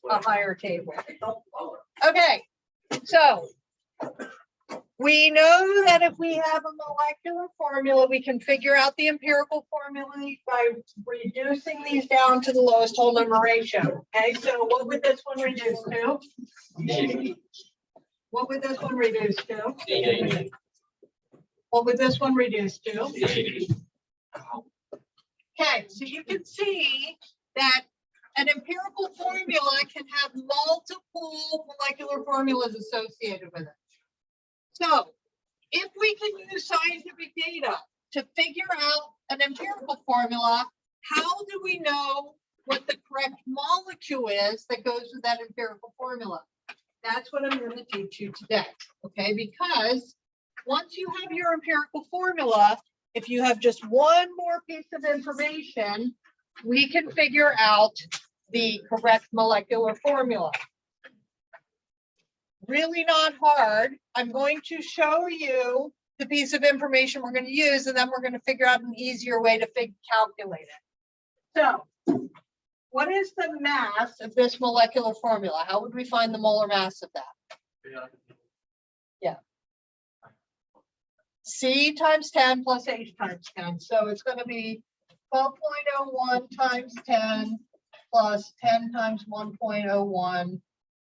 a higher table. Okay, so we know that if we have a molecular formula, we can figure out the empirical formula by reducing these down to the lowest whole number ratio. Okay, so what would this one reduce to? What would this one reduce to? What would this one reduce to? Okay, so you can see that an empirical formula can have multiple molecular formulas associated with it. So if we can use scientific data to figure out an empirical formula, how do we know what the correct molecule is that goes with that empirical formula? That's what I'm going to teach you today, okay? Because once you have your empirical formula, if you have just one more piece of information, we can figure out the correct molecular formula. Really not hard. I'm going to show you the piece of information we're going to use, and then we're going to figure out an easier way to calculate it. So, what is the mass of this molecular formula? How would we find the molar mass of that? Yeah. C times 10 plus H times 10. So it's going to be 12.01 times 10 plus 10 times 1.01,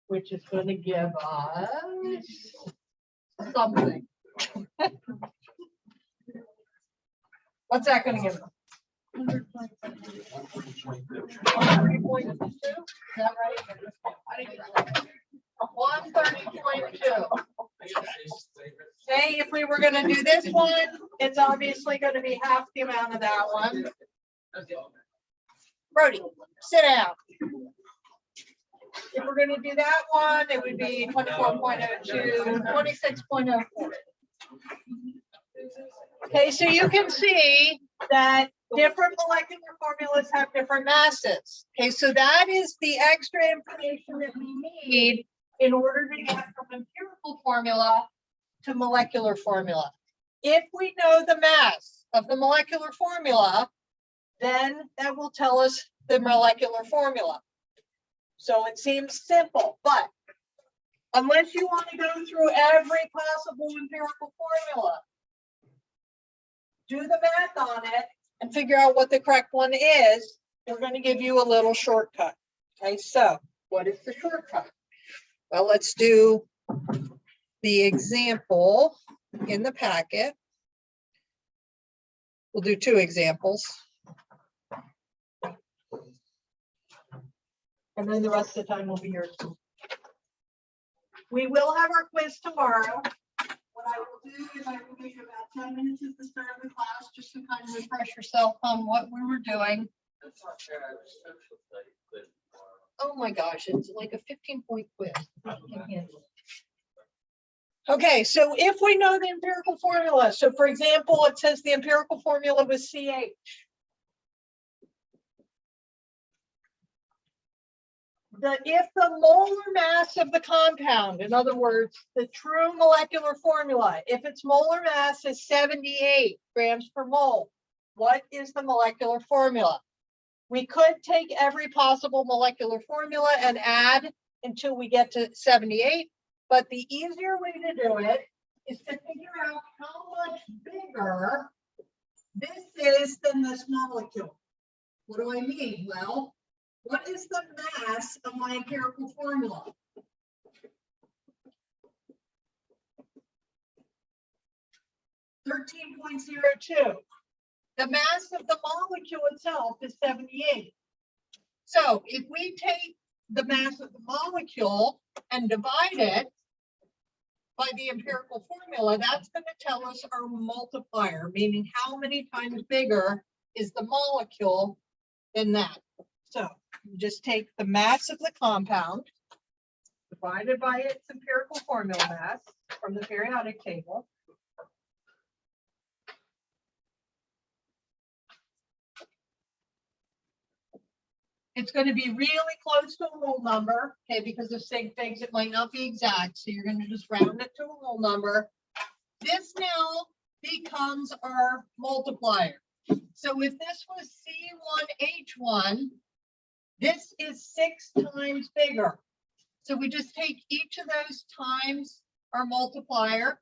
which is going to give us something. What's that going to give us? 130.2? Is that right? 130.2. Say if we were going to do this one, it's obviously going to be half the amount of that one. Brody, sit down. If we're going to do that one, it would be 24.02, 26.04. Okay, so you can see that different molecular formulas have different masses. Okay, so that is the extra information that we need in order to get from empirical formula to molecular formula. If we know the mass of the molecular formula, then that will tell us the molecular formula. So it seems simple, but unless you want to go through every possible empirical formula, do the math on it and figure out what the correct one is, we're going to give you a little shortcut. Okay, so what is the shortcut? Well, let's do the example in the packet. We'll do two examples. And then the rest of the time will be yours. We will have our quiz tomorrow. What I will do is I will give you about 10 minutes at the start of the class just to kind of refresh yourself on what we were doing. Oh my gosh, it's like a 15-point quiz. Okay, so if we know the empirical formula, so for example, it says the empirical formula was CH. If the molar mass of the compound, in other words, the true molecular formula, if its molar mass is 78 grams per mole, what is the molecular formula? We could take every possible molecular formula and add until we get to 78, but the easier way to do it is to figure out how much bigger this is than this molecule. What do I mean? Well, what is the mass of my empirical formula? (13.02). The mass of the molecule itself is 78. So if we take the mass of the molecule and divide it by the empirical formula, that's going to tell us our multiplier, meaning how many times bigger is the molecule than that. So you just take the mass of the compound divided by its empirical formula mass from the periodic table. It's going to be really close to a whole number, okay, because of sig figs, it might not be exact. So you're going to just round it to a whole number. This now becomes our multiplier. So if this was C1H1, This is 6 times bigger. So we just take each of those times our multiplier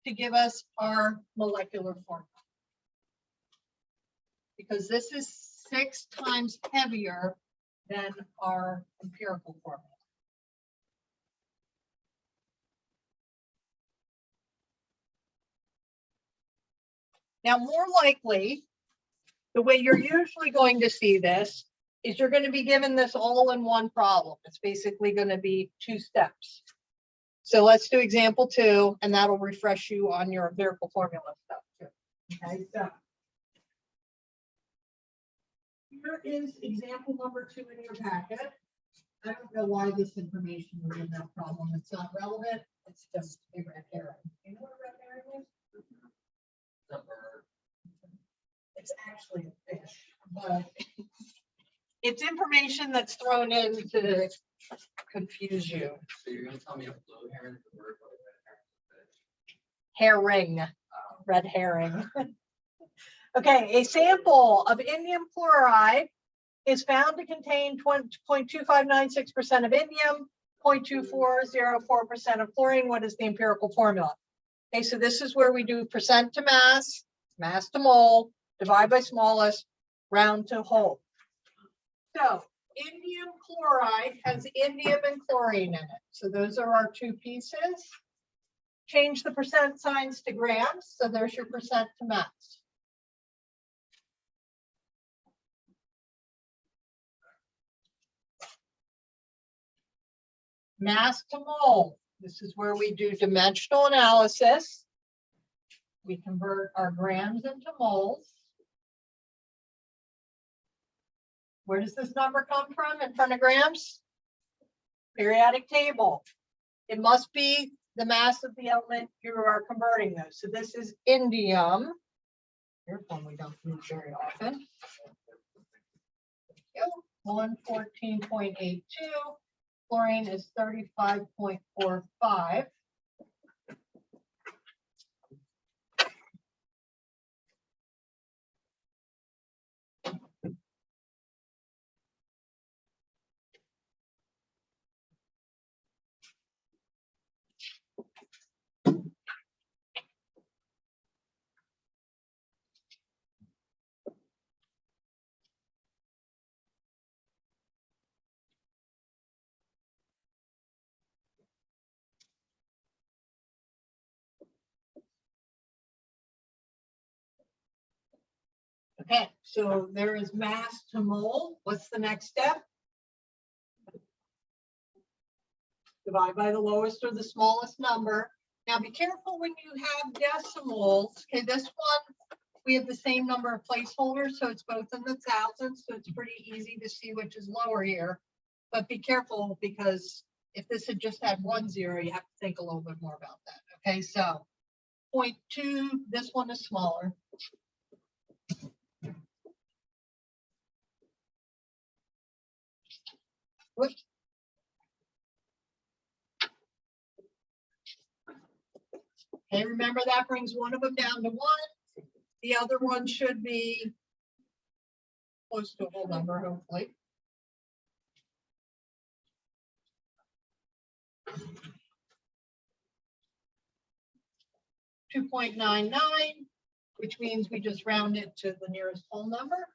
to give us our molecular formula. Because this is 6 times heavier than our empirical formula. Now, more likely, the way you're usually going to see this is you're going to be given this all in one problem. It's basically going to be 2 steps. So let's do example 2, and that'll refresh you on your empirical formula stuff too. Okay, so here is example number 2 in your packet. I don't know why this information is in that problem. It's not relevant. It's just a red herring. You know what a red herring is? It's actually a fish, but it's information that's thrown in to confuse you. So you're gonna tell me a blue heron is the word for Herring, red herring. Okay, a sample of indium chloride is found to contain 0.2596% of indium, 0.2404% of chlorine. What is the empirical formula? Okay, so this is where we do percent to mass, mass to mole, divide by smallest, round to whole. So indium chloride has indium and chlorine in it. So those are our 2 pieces. Change the percent signs to grams. So there's your percent to mass. Mass to mole. This is where we do dimensional analysis. We convert our grams into moles. Where does this number come from in front of grams? Periodic table. It must be the mass of the element you are converting those. So this is indium. Here's one we don't use very often. 114.82. Chlorine is 35.45. Okay, so there is mass to mole. What's the next step? Divide by the lowest or the smallest number. Now be careful when you have decimals. Okay, this one, we have the same number of placeholders, so it's both in the thousands, so it's pretty easy to see which is lower here. But be careful, because if this had just had 1 0, you have to think a little bit more about that. Okay, so 0.2, this one is smaller. Whoops. Okay, remember that brings one of them down to 1. The other one should be close to a whole number, hopefully. .99, which means we just round it to the nearest whole number.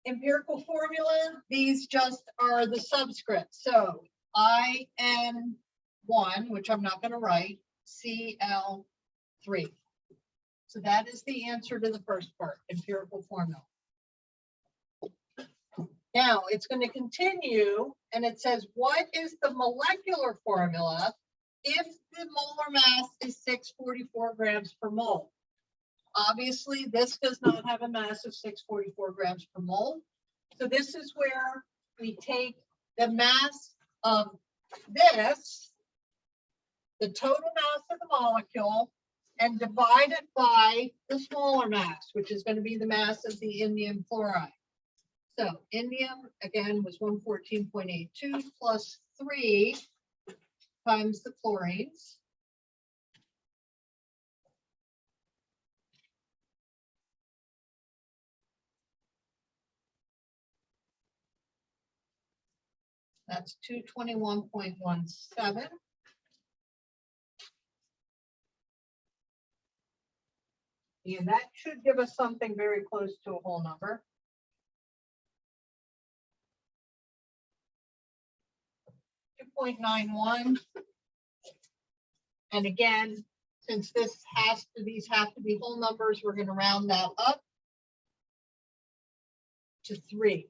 Empirical formula, these just are the subscripts. So IN1, which I'm not going to write, Cl3. So that is the answer to the first part, empirical formula. Now it's going to continue, and it says, what is the molecular formula if the molar mass is 644 grams per mole? Obviously, this does not have a mass of 644 grams per mole. So this is where we take the mass of this, the total mass of the molecule, and divide it by the smaller mass, which is going to be the mass of the indium chloride. So indium, again, was 114.82 plus 3 times the chlorines. That's 221.17. And that should give us something very close to a whole number. 2.91. And again, since these have to be whole numbers, we're going to round that up to 3.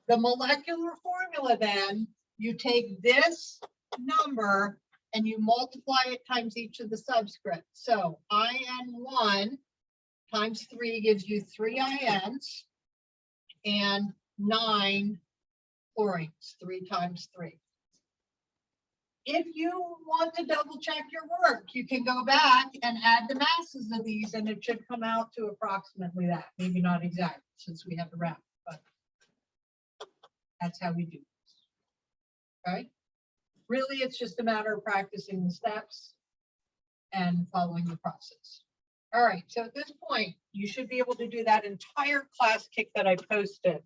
The molecular formula, then, you take this number and you multiply it times each of the subscripts. So IN1 times 3 gives you 3 INs and 9 chlorines, 3 times 3. If you want to double check your work, you can go back and add the masses of these and it should come out to approximately that. Maybe not exact since we have the round, but that's how we do this. Okay. Really, it's just a matter of practicing the steps and following the process. All right, so at this point, you should be able to do that entire Classkick that I posted.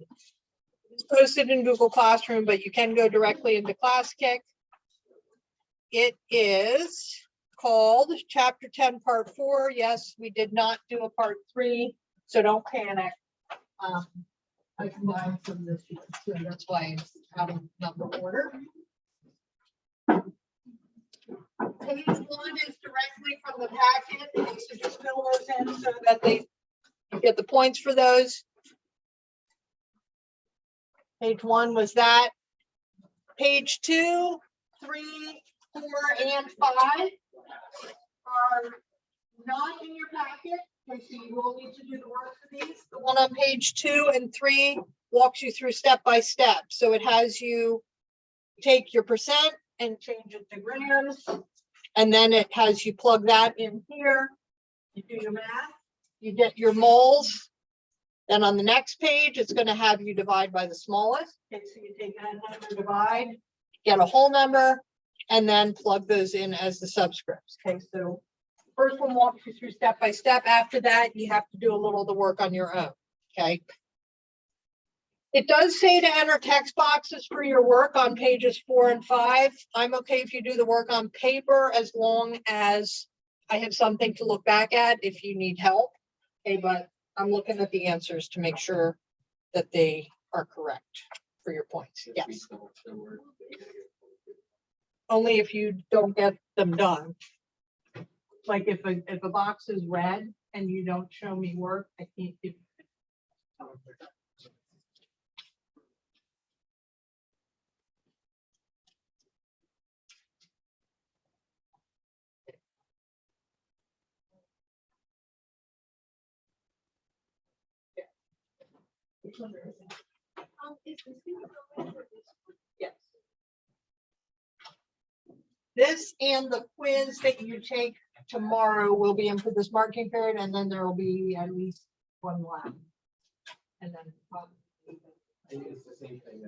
It's posted in Google Classroom, but you can go directly into Classkick. It is called Chapter 10, Part 4. Yes, we did not do a Part 3, so don't panic. I combined some this year, so that's why it's out of number order. Page 1 is directly from the packet. So just fill those in so that they get the points for those. Page 1 was that. Page 2, 3, 4, and 5 are not in your packet. Okay, so you will need to do the work for these. The one on page 2 and 3 walks you through step by step. So it has you take your percent and change it to grams. And then it has you plug that in here. You do your math, you get your moles. Then on the next page, it's going to have you divide by the smallest. Okay, so you take that number, divide, get a whole number, and then plug those in as the subscripts. Okay, so first one walks you through step by step. After that, you have to do a little of the work on your own. Okay. It does say to enter text boxes for your work on pages 4 and 5. I'm okay if you do the work on paper as long as I have something to look back at if you need help. Okay, but I'm looking at the answers to make sure that they are correct for your points. Yes. Only if you don't get them done. Like if a box is red and you don't show me work, I can't give you. Yes. This and the quiz that you take tomorrow will be in for this marking period, and then there will be at least one left. And then probably. I think it's the same thing.